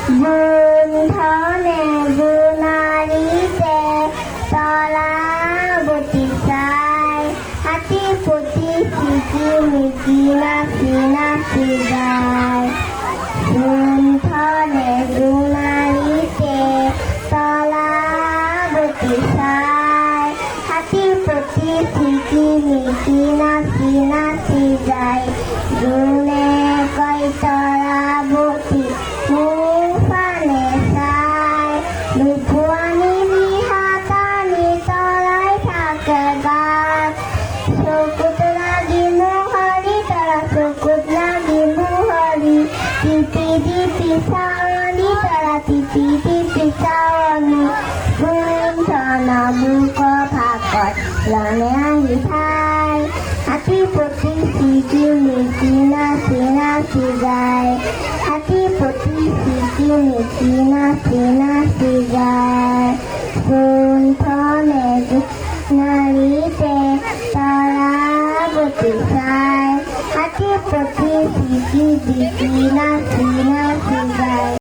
গুণধনে গুণারিতে তলা বতি চাই হাতী পতি চিকি মিকি নাচি নাচি যায় গুণধনে গুণারিতে তলা বতি চাই হাতী পতি চিকি মিকি নাচি নাচি যায় গুণে কয় তলা বতি মুফানে চাই দুপুয়ানি নিহাতানি তলাই থাকে গাছ চকুত লাগি মোহরি তৰা চকুত লাগি মোহৰি টিপি টিপি চাৱনি তৰা টিপি টিপি চাৱনি গুণধন বুক ভাগত লনে আহি ঠাই হাতী পতি চিকি মিকি নাচি নাচি যায় হাতী পতি চিকি মিকি নাচি নাচি যায় গুণধনে গুণাৰিতে তৰা বতি চাই হাতী পতি চিকি বিকি নাচি নাচি যায়।